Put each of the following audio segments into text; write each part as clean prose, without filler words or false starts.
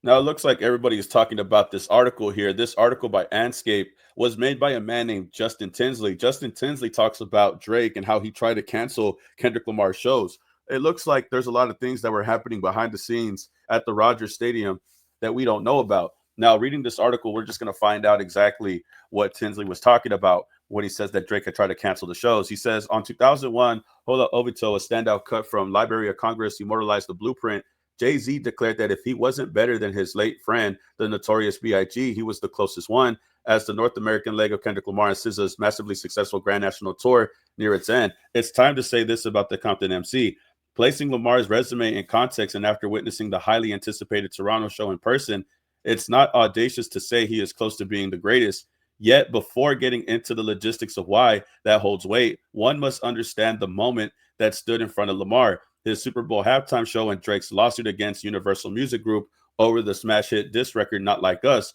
Now it looks like everybody is talking about this article here. This article by Anscape was made by a man named Justin Tinsley. Justin Tinsley talks about Drake and how he tried to cancel Kendrick Lamar's shows. It looks like there's a lot of things that were happening behind the scenes at the Rogers Stadium that we don't know about. Now, reading this article, we're just going to find out exactly what Tinsley was talking about when he says that Drake had tried to cancel the shows. He says, on 2001, Hola Obito, a standout cut from Library of Congress, immortalized the blueprint. Jay-Z declared that if he wasn't better than his late friend, the Notorious B.I.G., he was the closest one, as the North American leg of Kendrick Lamar and SZA's massively successful Grand National Tour near its end. It's time to say this about the Compton MC. Placing Lamar's resume in context and after witnessing the highly anticipated Toronto show in person, it's not audacious to say he is close to being the greatest. Yet, before getting into the logistics of why that holds weight, one must understand the moment that stood in front of Lamar, his Super Bowl halftime show, and Drake's lawsuit against Universal Music Group over the smash hit diss record Not Like Us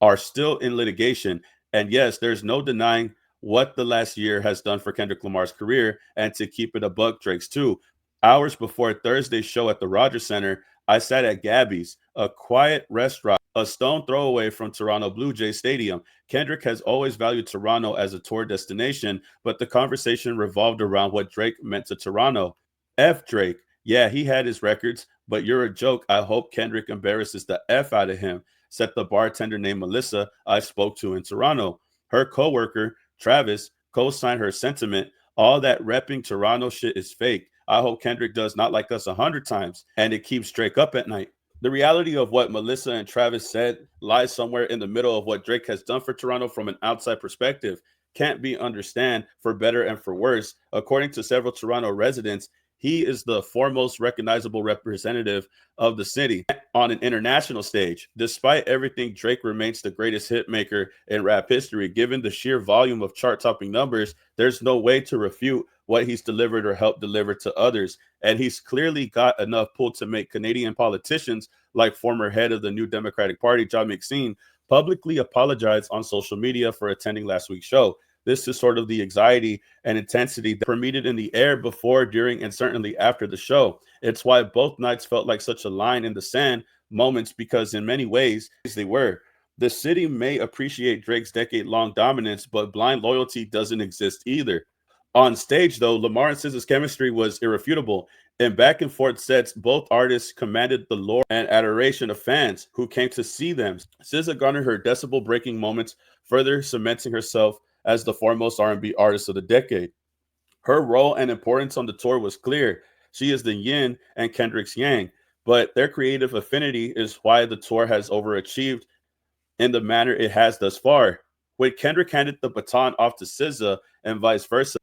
are still in litigation. And yes, there's no denying what the last year has done for Kendrick Lamar's career, and to keep it a buck, Drake's too. Hours before Thursday's show at the Rogers Center, I sat at Gabby's, a quiet restaurant a stone throw away from Toronto Blue Jays Stadium. Kendrick has always valued Toronto as a tour destination, but the conversation revolved around what Drake meant to Toronto. F Drake. Yeah, he had his records, but you're a joke. I hope Kendrick embarrasses the F out of him, said the bartender named Melissa I spoke to in Toronto. Her coworker, Travis, co-signed her sentiment. All that repping Toronto shit is fake. I hope Kendrick does Not Like Us 100 times, and it keeps Drake up at night. The reality of what Melissa and Travis said lies somewhere in the middle of what Drake has done for Toronto from an outside perspective. Can't be understand for better and for worse. According to several Toronto residents, he is the foremost recognizable representative of the city on an international stage. Despite everything, Drake remains the greatest hit maker in rap history. Given the sheer volume of chart-topping numbers, there's no way to refute what he's delivered or helped deliver to others. And he's clearly got enough pull to make Canadian politicians like former head of the New Democratic Party, John McCain, publicly apologize on social media for attending last week's show. This is sort of the anxiety and intensity that permeated in the air before, during, and certainly after the show. It's why both nights felt like such a line in the sand moments, because in many ways they were. The city may appreciate Drake's decade-long dominance, but blind loyalty doesn't exist either. On stage, though, Lamar and SZA's chemistry was irrefutable. In back and forth sets, both artists commanded the lore and adoration of fans who came to see them. SZA garnered her decibel-breaking moments, further cementing herself as the foremost R&B artist of the decade. Her role and importance on the tour was clear. She is the yin and Kendrick's yang, but their creative affinity is why the tour has overachieved in the manner it has thus far. When Kendrick handed the baton off to SZA and vice versa,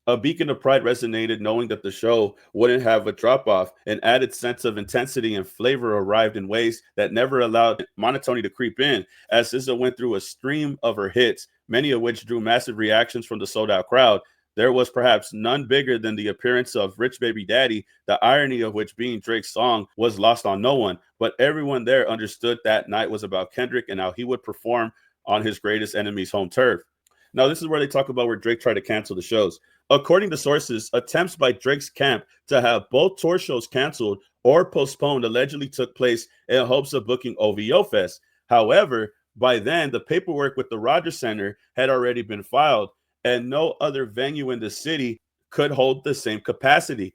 a beacon of pride resonated, knowing that the show wouldn't have a drop-off. An added sense of intensity and flavor arrived in ways that never allowed monotony to creep in, as SZA went through a stream of her hits, many of which drew massive reactions from the sold-out crowd. There was perhaps none bigger than the appearance of Rich Baby Daddy, the irony of which being Drake's song was lost on no one. But everyone there understood that night was about Kendrick and how he would perform on his greatest enemy's home turf. Now, this is where they talk about where Drake tried to cancel the shows. According to sources, attempts by Drake's camp to have both tour shows canceled or postponed allegedly took place in hopes of booking OVO Fest. However, by then, the paperwork with the Rogers Center had already been filed, and no other venue in the city could hold the same capacity.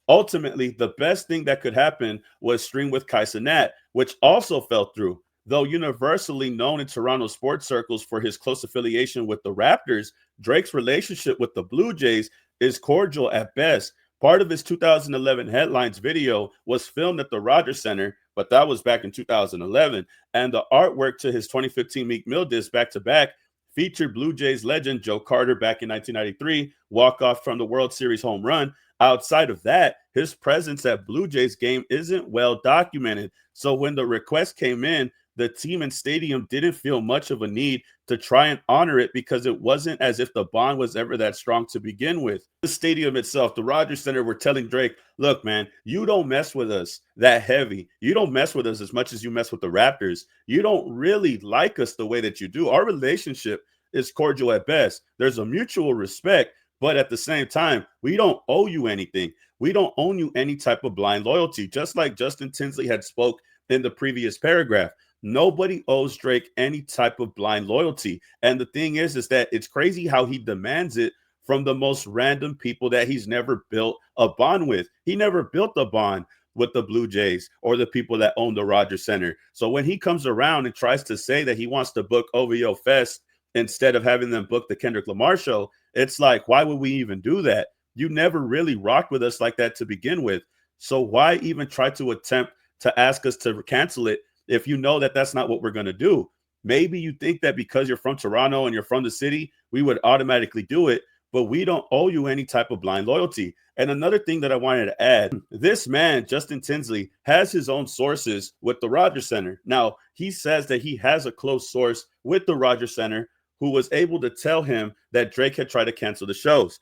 Ultimately, the best thing that could happen was Stream with Kaisa Nat, which also fell through. Though universally known in Toronto sports circles for his close affiliation with the Raptors, Drake's relationship with the Blue Jays is cordial at best. Part of his 2011 Headlines video was filmed at the Rogers Center, but that was back in 2011. And the artwork to his 2015 Meek Mill disc back-to-back featured Blue Jays legend Joe Carter back in 1993, walk-off from the World Series home run. Outside of that, his presence at Blue Jays game isn't well documented. So when the request came in, the team and stadium didn't feel much of a need to try and honor it, because it wasn't as if the bond was ever that strong to begin with. The stadium itself, the Rogers Center, were telling Drake, look, man, you don't mess with us that heavy. You don't mess with us as much as you mess with the Raptors. You don't really like us the way that you do. Our relationship is cordial at best. There's a mutual respect, but at the same time, we don't owe you anything. We don't owe you any type of blind loyalty. Just like Justin Tinsley had spoke in the previous paragraph. Nobody owes Drake any type of blind loyalty. And the thing is that it's crazy how he demands it from the most random people that he's never built a bond with. He never built a bond with the Blue Jays or the people that own the Rogers Center. So when he comes around and tries to say that he wants to book OVO Fest instead of having them book the Kendrick Lamar show, it's like, why would we even do that? You never really rocked with us like that to begin with. So why even try to attempt to ask us to cancel it if you know that that's not what we're going to do? Maybe you think that because you're from Toronto and you're from the city, we would automatically do it, but we don't owe you any type of blind loyalty. And another thing that I wanted to add, this man, Justin Tinsley, has his own sources with the Rogers Center. Now, he says that he has a close source with the Rogers Center who was able to tell him that Drake had tried to cancel the shows.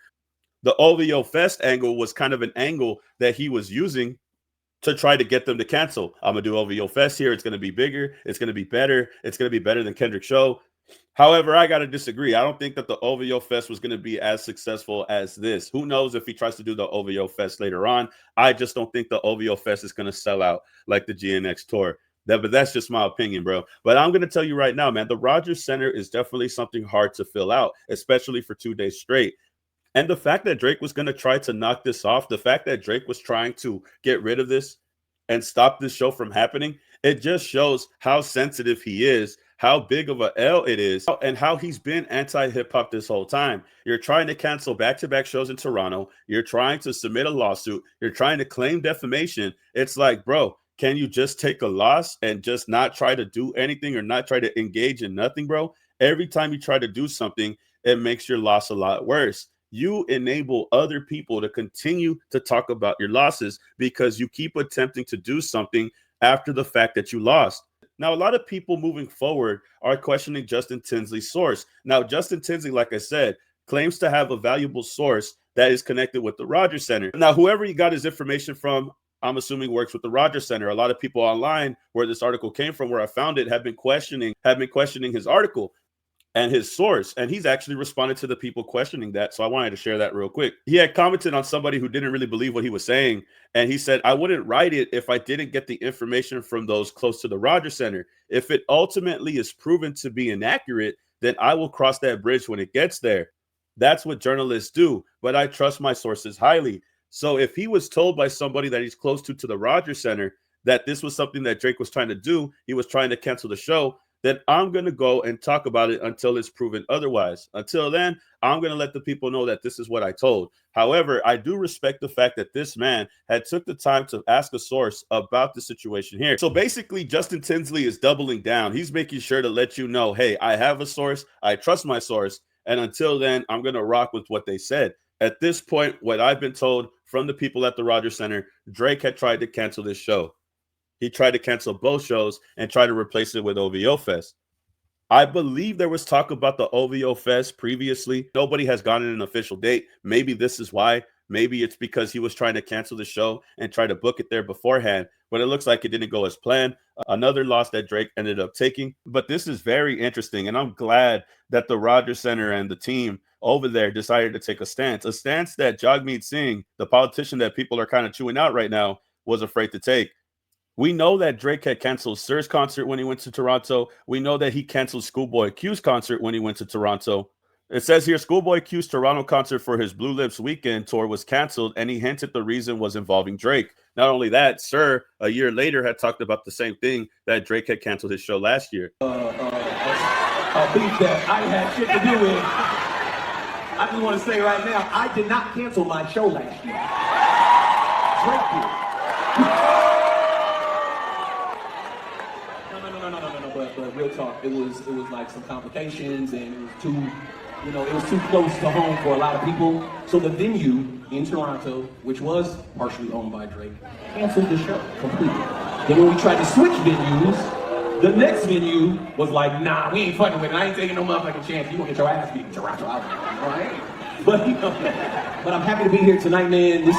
The OVO Fest angle was kind of an angle that he was using to try to get them to cancel. I'm going to do OVO Fest here. It's going to be bigger. It's going to be better. It's going to be better than Kendrick's show. However, I got to disagree. I don't think that the OVO Fest was going to be as successful as this. Who knows if he tries to do the OVO Fest later on. I just don't think the OVO Fest is going to sell out like the GNX tour. But that's just my opinion, bro. But I'm going to tell you right now, man, the Rogers Center is definitely something hard to fill out, especially for 2 days straight. And the fact that Drake was going to try to knock this off, the fact that Drake was trying to get rid of this and stop this show from happening, it just shows how sensitive he is, how big of a L it is, and how he's been anti-hip-hop this whole time. You're trying to cancel back-to-back shows in Toronto. You're trying to submit a lawsuit. You're trying to claim defamation. It's like, bro, can you just take a loss and just not try to do anything or not try to engage in nothing, bro? Every time you try to do something, it makes your loss a lot worse. You enable other people to continue to talk about your losses because you keep attempting to do something after the fact that you lost. Now, a lot of people moving forward are questioning Justin Tinsley's source. Now, Justin Tinsley, like I said, claims to have a valuable source that is connected with the Rogers Center. Now, whoever he got his information from, I'm assuming works with the Rogers Center. A lot of people online where this article came from, where I found it, have been questioning his article and his source. And he's actually responded to the people questioning that. So I wanted to share that real quick. He had commented on somebody who didn't really believe what he was saying. And he said, I wouldn't write it if I didn't get the information from those close to the Rogers Center. If it ultimately is proven to be inaccurate, then I will cross that bridge when it gets there. That's what journalists do. But I trust my sources highly. So if he was told by somebody that he's close to the Rogers Center that this was something that Drake was trying to do, he was trying to cancel the show, then I'm going to go and talk about it until it's proven otherwise. Until then, I'm going to let the people know that this is what I told. However, I do respect the fact that this man had took the time to ask a source about the situation here. So basically, Justin Tinsley is doubling down. He's making sure to let you know, hey, I have a source. I trust my source. And until then, I'm going to rock with what they said. At this point, what I've been told from the people at the Rogers Center, Drake had tried to cancel this show. He tried to cancel both shows and try to replace it with OVO Fest. I believe there was talk about the OVO Fest previously. Nobody has gotten an official date. Maybe this is why. Maybe it's because he was trying to cancel the show and try to book it there beforehand. But it looks like it didn't go as planned. Another loss that Drake ended up taking. But this is very interesting. And I'm glad that the Rogers Center and the team over there decided to take a stance that Jagmeet Singh, the politician that people are kind of chewing out right now, was afraid to take. We know that Drake had canceled Sir's concert when he went to Toronto. We know that he canceled Schoolboy Q's concert when he went to Toronto. It says here, Schoolboy Q's Toronto concert for his Blue Lips weekend tour was canceled, and he hinted the reason was involving Drake. Not only that, Sir, a year later, had talked about the same thing, that Drake had canceled his show last year. A beef that I had shit to do with. I just want to say right now, I did not cancel my show last year. Drake did. But real talk, it was like some complications, and it was too close to home for a lot of people. So the venue in Toronto, which was partially owned by Drake, canceled the show completely. Then when we tried to switch venues, the next venue was like, nah, we ain't fucking with it. I ain't taking no motherfucking chance. You gonna get your ass beat in Toronto, all right? But I'm happy to be here tonight, man. This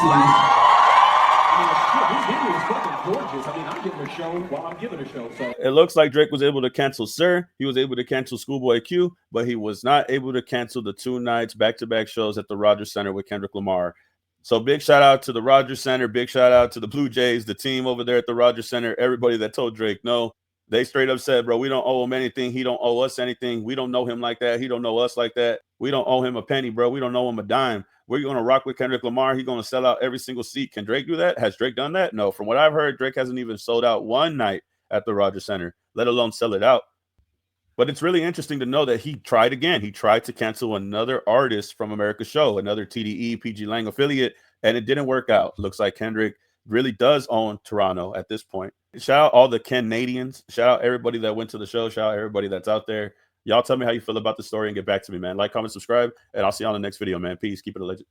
venue is fucking gorgeous. I'm giving a show while I'm giving a show. So it looks like Drake was able to cancel Sir. He was able to cancel Schoolboy Q, but he was not able to cancel the 2 nights back-to-back shows at the Rogers Center with Kendrick Lamar. So big shout out to the Rogers Center. Big shout out to the Blue Jays, the team over there at the Rogers Center. Everybody that told Drake no. They straight up said, bro, we don't owe him anything. He don't owe us anything. We don't know him like that. He don't know us like that. We don't owe him a penny, bro. We don't know him a dime. We're going to rock with Kendrick Lamar. He's going to sell out every single seat. Can Drake do that? Has Drake done that? No. From what I've heard, Drake hasn't even sold out one night at the Rogers Center, let alone sell it out. But it's really interesting to know that he tried again. He tried to cancel another artist from America's show, another TDE, PG Lang affiliate, and it didn't work out. Looks like Kendrick really does own Toronto at this point. Shout out all the Canadians. Shout out everybody that went to the show. Shout out everybody that's out there. Y'all tell me how you feel about the story and get back to me, man. Like, comment, subscribe, and I'll see you on the next video, man. Peace. Keep it a legend.